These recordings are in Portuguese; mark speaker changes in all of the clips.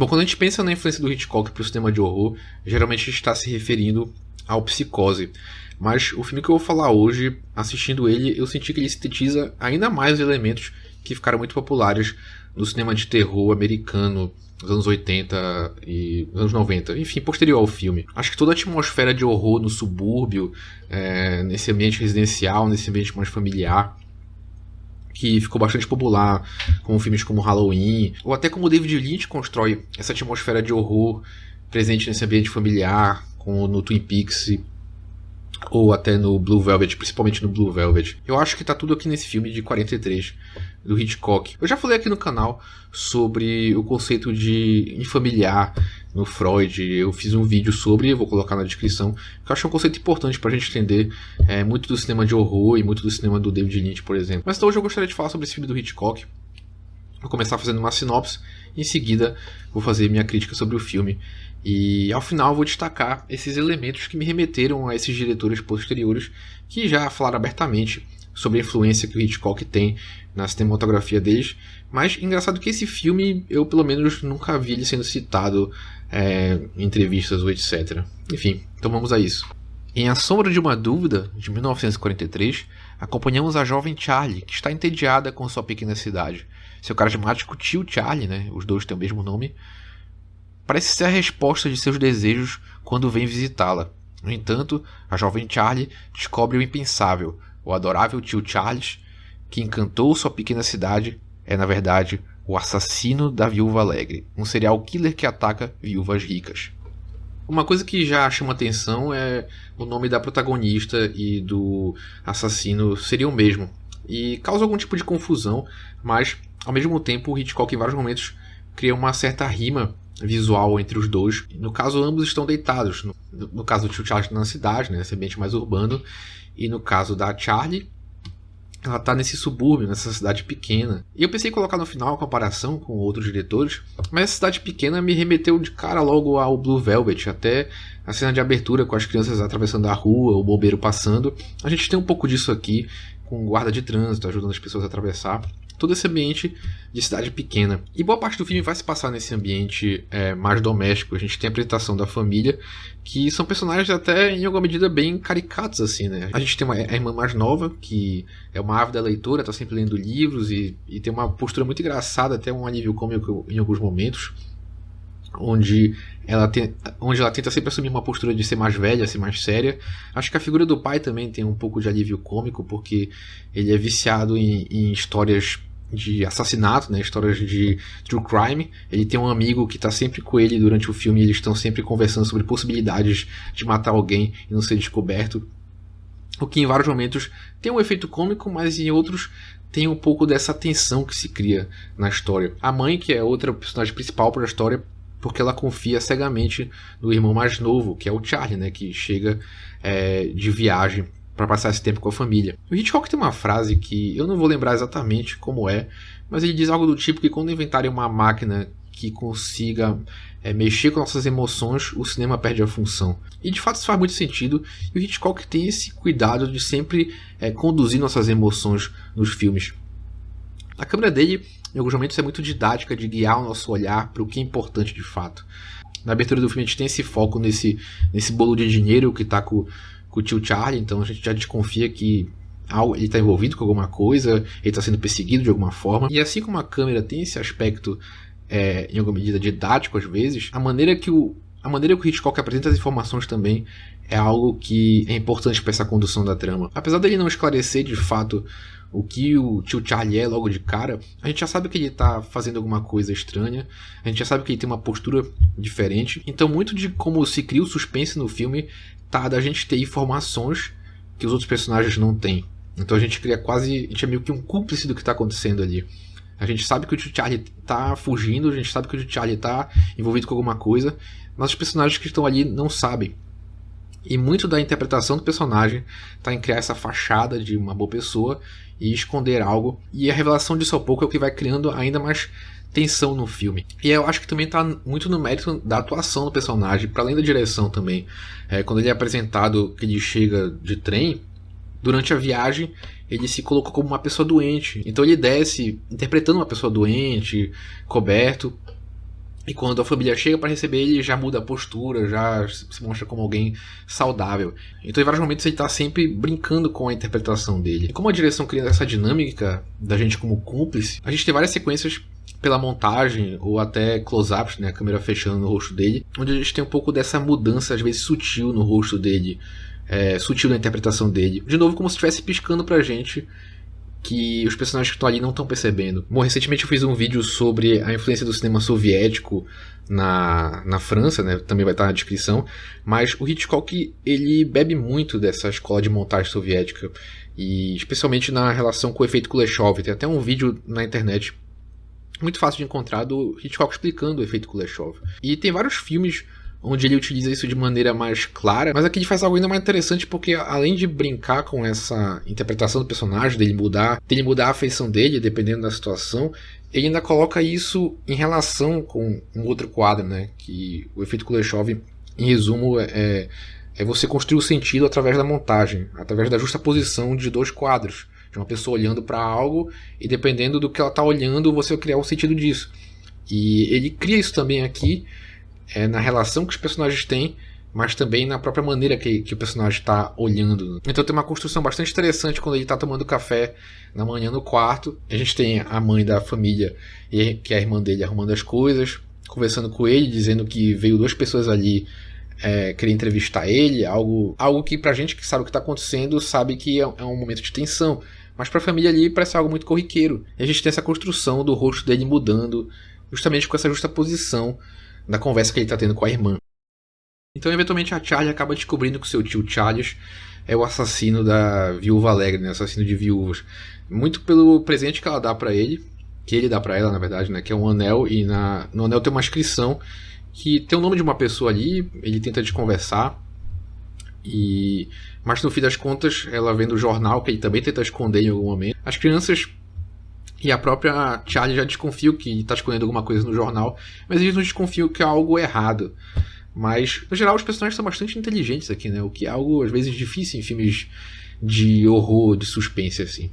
Speaker 1: Bom, quando a gente pensa na influência do Hitchcock para o cinema de horror, geralmente a gente está se referindo ao Psicose. Mas o filme que eu vou falar hoje, assistindo ele, eu senti que ele sintetiza ainda mais elementos que ficaram muito populares no cinema de terror americano nos anos 80 e anos 90, enfim, posterior ao filme. Acho que toda a atmosfera de horror no subúrbio, nesse ambiente residencial, nesse ambiente mais familiar, que ficou bastante popular com filmes como Halloween, ou até como David Lynch constrói essa atmosfera de horror presente nesse ambiente familiar, como no Twin Peaks, ou até no Blue Velvet, principalmente no Blue Velvet. Eu acho que tá tudo aqui nesse filme de 43, do Hitchcock. Eu já falei aqui no canal sobre o conceito de infamiliar no Freud. Eu fiz um vídeo sobre, eu vou colocar na descrição, que eu acho um conceito importante pra gente entender muito do cinema de horror e muito do cinema do David Lynch, por exemplo. Mas então hoje eu gostaria de falar sobre esse filme do Hitchcock. Vou começar fazendo uma sinopse, em seguida vou fazer minha crítica sobre o filme. E ao final vou destacar esses elementos que me remeteram a esses diretores posteriores que já falaram abertamente sobre a influência que o Hitchcock tem na cinematografia deles. Mas engraçado que esse filme eu pelo menos nunca vi ele sendo citado em entrevistas ou etc. Enfim, então vamos a isso. Em A Sombra de uma Dúvida, de 1943, acompanhamos a jovem Charlie, que está entediada com sua pequena cidade. Seu carismático tio Charlie, os dois têm o mesmo nome, parece ser a resposta de seus desejos quando vem visitá-la. No entanto, a jovem Charlie descobre o impensável. O adorável tio Charles, que encantou sua pequena cidade, é na verdade o assassino da Viúva Alegre, um serial killer que ataca viúvas ricas. Uma coisa que já chama atenção é o nome da protagonista e do assassino seria o mesmo. E causa algum tipo de confusão, mas ao mesmo tempo o Hitchcock em vários momentos cria uma certa rima visual entre os dois. No caso, ambos estão deitados. No caso do tio Charles na cidade, nesse ambiente mais urbano, e no caso da Charlie, ela está nesse subúrbio, nessa cidade pequena. E eu pensei em colocar no final a comparação com outros diretores, mas essa cidade pequena me remeteu de cara logo ao Blue Velvet, até a cena de abertura com as crianças atravessando a rua, o bombeiro passando. A gente tem um pouco disso aqui, com guarda de trânsito ajudando as pessoas a atravessar. Todo esse ambiente de cidade pequena. E boa parte do filme vai se passar nesse ambiente mais doméstico. A gente tem a apresentação da família, que são personagens até em alguma medida bem caricatos, assim, A gente tem a irmã mais nova, que é uma ávida leitora, está sempre lendo livros e tem uma postura muito engraçada, até um alívio cômico em alguns momentos, onde ela tenta sempre assumir uma postura de ser mais velha, ser mais séria. Acho que a figura do pai também tem um pouco de alívio cômico, porque ele é viciado em histórias de assassinato, histórias de true crime. Ele tem um amigo que está sempre com ele durante o filme, e eles estão sempre conversando sobre possibilidades de matar alguém e não ser descoberto. O que em vários momentos tem um efeito cômico, mas em outros tem um pouco dessa tensão que se cria na história. A mãe, que é outra personagem principal para a história, porque ela confia cegamente no irmão mais novo, que é o Charlie, que chega de viagem para passar esse tempo com a família. O Hitchcock tem uma frase que eu não vou lembrar exatamente como mas ele diz algo do tipo que quando inventarem uma máquina que consiga mexer com nossas emoções, o cinema perde a função. E de fato isso faz muito sentido, e o Hitchcock tem esse cuidado de sempre conduzir nossas emoções nos filmes. A câmera dele, em alguns momentos, é muito didática de guiar o nosso olhar para o que é importante de fato. Na abertura do filme a gente tem esse foco nesse bolo de dinheiro que está com o tio Charlie, então a gente já desconfia que ele está envolvido com alguma coisa, ele está sendo perseguido de alguma forma. E assim como a câmera tem esse aspecto, em alguma medida, didático às vezes, a maneira que o Hitchcock apresenta as informações também é algo que é importante para essa condução da trama. Apesar dele não esclarecer de fato o que o tio Charlie é logo de cara, a gente já sabe que ele está fazendo alguma coisa estranha, a gente já sabe que ele tem uma postura diferente. Então muito de como se cria o suspense no filme tá da gente ter informações que os outros personagens não têm. Então a gente é meio que um cúmplice do que está acontecendo ali. A gente sabe que o tio Charlie está fugindo, a gente sabe que o tio Charlie está envolvido com alguma coisa, mas os personagens que estão ali não sabem. E muito da interpretação do personagem está em criar essa fachada de uma boa pessoa e esconder algo. E a revelação disso a pouco é o que vai criando ainda mais tensão no filme. E eu acho que também está muito no mérito da atuação do personagem, para além da direção também. Quando ele é apresentado, que ele chega de trem, durante a viagem ele se colocou como uma pessoa doente. Então ele desce interpretando uma pessoa doente, coberto. E quando a família chega para receber ele, já muda a postura, já se mostra como alguém saudável. Então, em vários momentos, ele está sempre brincando com a interpretação dele. E como a direção cria essa dinâmica da gente como cúmplice, a gente tem várias sequências pela montagem ou até close-ups, né, a câmera fechando no rosto dele, onde a gente tem um pouco dessa mudança, às vezes sutil, no rosto dele, sutil na interpretação dele. De novo, como se estivesse piscando pra gente que os personagens que estão ali não estão percebendo. Bom, recentemente eu fiz um vídeo sobre a influência do cinema soviético na França, né? Também vai estar na descrição, mas o Hitchcock, ele bebe muito dessa escola de montagem soviética, e especialmente na relação com o efeito Kuleshov. Tem até um vídeo na internet muito fácil de encontrar do Hitchcock explicando o efeito Kuleshov. E tem vários filmes onde ele utiliza isso de maneira mais clara, mas aqui ele faz algo ainda mais interessante, porque além de brincar com essa interpretação do personagem, dele mudar a afeição dele, dependendo da situação, ele ainda coloca isso em relação com um outro quadro, né? Que o efeito Kuleshov, em resumo, é você construir o sentido através da montagem, através da justaposição de dois quadros, de uma pessoa olhando para algo, e dependendo do que ela está olhando, você vai criar o sentido disso. E ele cria isso também aqui, na relação que os personagens têm, mas também na própria maneira que o personagem está olhando. Então tem uma construção bastante interessante quando ele está tomando café na manhã no quarto. A gente tem a mãe da família, que é a irmã dele, arrumando as coisas, conversando com ele, dizendo que veio duas pessoas ali querer entrevistar ele, algo que pra gente que sabe o que está acontecendo, sabe que é um momento de tensão, mas pra família ali parece algo muito corriqueiro. E a gente tem essa construção do rosto dele mudando, justamente com essa justaposição da conversa que ele está tendo com a irmã. Então, eventualmente, a Charlie acaba descobrindo que o seu tio Charles é o assassino da Viúva Alegre, né? Assassino de viúvas. Muito pelo presente que ela dá para ele, que ele dá para ela, na verdade, né? Que é um anel, e no anel tem uma inscrição que tem o nome de uma pessoa ali. Ele tenta desconversar, mas no fim das contas, ela vê no jornal que ele também tenta esconder em algum momento. As crianças e a própria Charlie já desconfiam que está escondendo alguma coisa no jornal, mas eles não desconfiam que há algo errado. Mas, no geral, os personagens são bastante inteligentes aqui, né? O que é algo, às vezes, difícil em filmes de horror, de suspense, assim.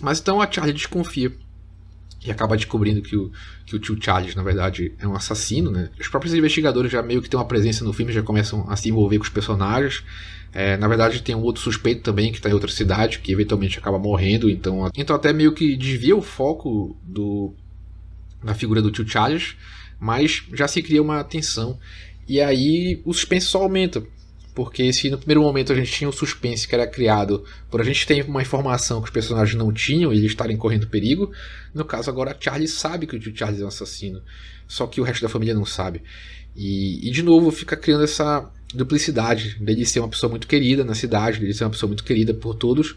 Speaker 1: Mas então a Charlie desconfia e acaba descobrindo que o tio Charles, na verdade, é um assassino, né? Os próprios investigadores já meio que têm uma presença no filme, já começam a se envolver com os personagens. Na verdade, tem um outro suspeito também que está em outra cidade, que eventualmente acaba morrendo, então até meio que desvia o foco da figura do tio Charles, mas já se cria uma tensão, e aí o suspense só aumenta, porque se no primeiro momento a gente tinha um suspense que era criado por a gente ter uma informação que os personagens não tinham e eles estarem correndo perigo, no caso agora a Charlie sabe que o tio Charles é um assassino, só que o resto da família não sabe, e de novo fica criando essa duplicidade dele ser uma pessoa muito querida na cidade, dele ser uma pessoa muito querida por todos,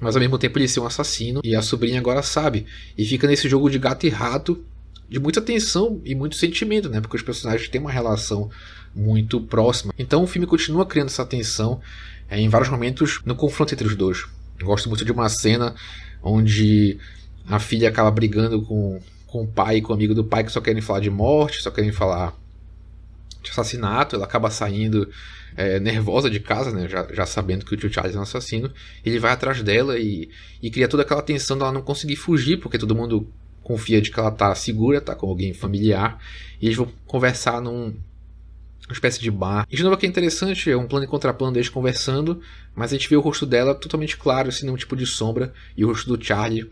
Speaker 1: mas ao mesmo tempo ele ser um assassino, e a sobrinha agora sabe, e fica nesse jogo de gato e rato, de muita tensão e muito sentimento, né? Porque os personagens têm uma relação muito próxima. Então o filme continua criando essa tensão em vários momentos no confronto entre os dois. Eu gosto muito de uma cena onde a filha acaba brigando com o pai e com o amigo do pai, que só querem falar de morte, só querem falar de assassinato. Ela acaba saindo nervosa de casa, né, já sabendo que o tio Charles é um assassino. Ele vai atrás dela e cria toda aquela tensão dela não conseguir fugir, porque todo mundo confia de que ela tá segura, tá com alguém familiar, e eles vão conversar numa espécie de bar. E de novo aqui é interessante, é um plano e contraplano deles conversando, mas a gente vê o rosto dela totalmente claro, sem nenhum tipo de sombra, e o rosto do Charlie,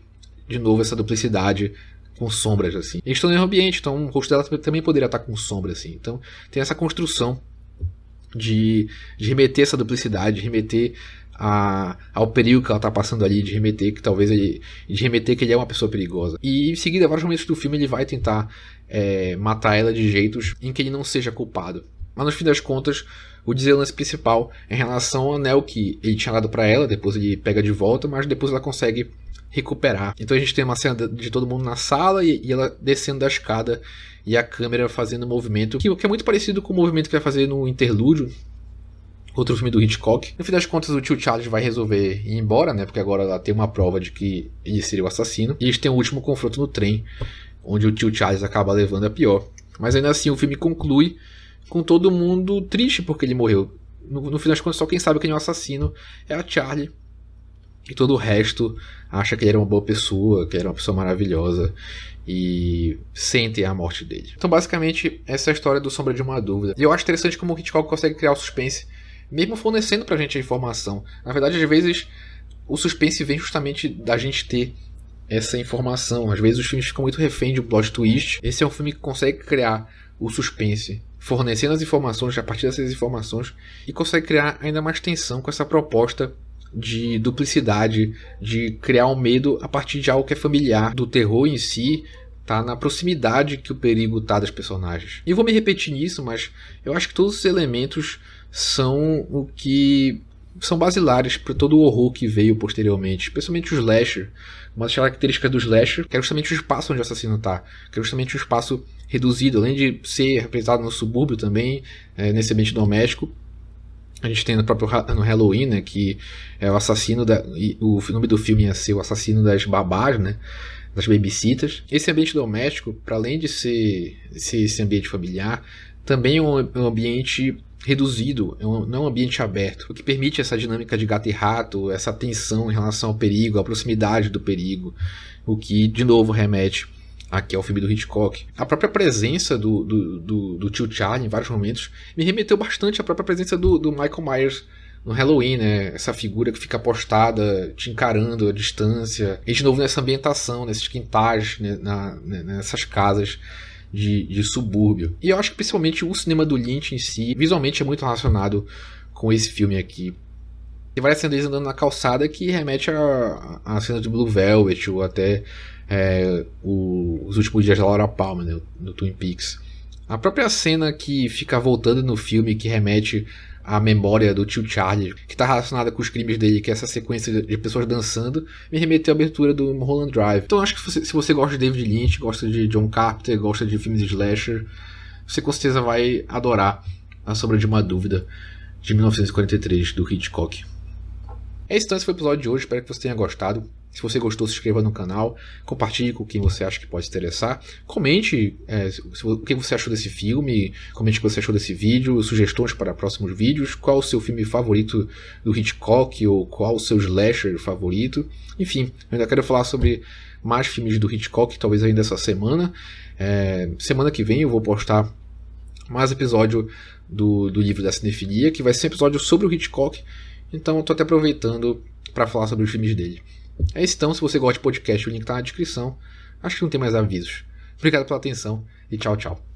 Speaker 1: de novo, essa duplicidade com sombras, assim. Eles estão no mesmo ambiente, então o rosto dela também poderia estar com sombra, assim. Então tem essa construção de remeter essa duplicidade, de remeter ao perigo que ela está passando ali, de remeter que ele é uma pessoa perigosa. E em seguida, vários momentos do filme, ele vai tentar matar ela de jeitos em que ele não seja culpado. Mas no fim das contas, o deslance principal é em relação ao anel que ele tinha dado para ela, depois ele pega de volta, mas depois ela consegue recuperar. Então a gente tem uma cena de todo mundo na sala e ela descendo da escada e a câmera fazendo um movimento que é muito parecido com o movimento que vai fazer no Interlúdio, outro filme do Hitchcock. No fim das contas, o tio Charles vai resolver ir embora, né? Porque agora ela tem uma prova de que ele seria o assassino. E eles têm o último confronto no trem, onde o tio Charles acaba levando a pior. Mas ainda assim, o filme conclui com todo mundo triste porque ele morreu. No fim das contas, só quem sabe quem é o assassino é a Charlie. e todo o resto acha que ele era uma boa pessoa, que ele era uma pessoa maravilhosa e sentem a morte dele. Então basicamente essa é a história do Sombra de uma Dúvida. E eu acho interessante como o Hitchcock consegue criar o suspense mesmo fornecendo pra gente a informação. Na verdade, às vezes o suspense vem justamente da gente ter essa informação. Às vezes os filmes ficam muito refém de um plot twist. Esse é um filme que consegue criar o suspense fornecendo as informações a partir dessas informações e consegue criar ainda mais tensão com essa proposta de duplicidade, de criar um medo a partir de algo que é familiar. Do terror em si tá na proximidade que o perigo tá das personagens. E vou me repetir nisso, mas eu acho que todos os elementos são o que são basilares para todo o horror que veio posteriormente, especialmente o slasher. Uma das características do slasher que é justamente o espaço onde o assassino tá, que é justamente um espaço reduzido, além de ser representado no subúrbio também, nesse ambiente doméstico. A gente tem no próprio no Halloween, né, que é o assassino o nome do filme ia ser o assassino das babás, né, das babysitters. Esse ambiente doméstico, para além de ser esse ambiente familiar, também é um ambiente reduzido, não é um ambiente aberto, o que permite essa dinâmica de gato e rato, essa tensão em relação ao perigo, a proximidade do perigo, o que de novo remete aqui ao filme do Hitchcock. A própria presença do tio Charlie em vários momentos me remeteu bastante à própria presença do Michael Myers no Halloween, né? Essa figura que fica postada, te encarando à distância, e de novo nessa ambientação, nesses quintais, né? Nessas casas de subúrbio. E eu acho que principalmente o cinema do Lynch em si, visualmente é muito relacionado com esse filme aqui. Tem várias cenas andando na calçada que remete a cena de Blue Velvet, ou até os últimos dias da Laura Palmer, né, no Twin Peaks. A própria cena que fica voltando no filme, que remete à memória do tio Charlie, que está relacionada com os crimes dele, que é essa sequência de pessoas dançando, me remeteu à abertura do Mulholland Drive. Então acho que se você gosta de David Lynch, gosta de John Carpenter, gosta de filmes de slasher, você com certeza vai adorar A Sombra de uma Dúvida, de 1943, do Hitchcock. É isso, então, esse foi o episódio de hoje, espero que você tenha gostado. Se você gostou, se inscreva no canal, compartilhe com quem você acha que pode se interessar, comente o que você achou desse filme, comente o que você achou desse vídeo, sugestões para próximos vídeos, qual o seu filme favorito do Hitchcock, ou qual o seu slasher favorito. Enfim, eu ainda quero falar sobre mais filmes do Hitchcock, talvez ainda essa semana. Semana que vem eu vou postar mais episódio do livro da cinefilia, que vai ser um episódio sobre o Hitchcock, então eu tô até aproveitando para falar sobre os filmes dele. É isso, então, se você gosta de podcast, o link tá na descrição. Acho que não tem mais avisos. Obrigado pela atenção e tchau, tchau.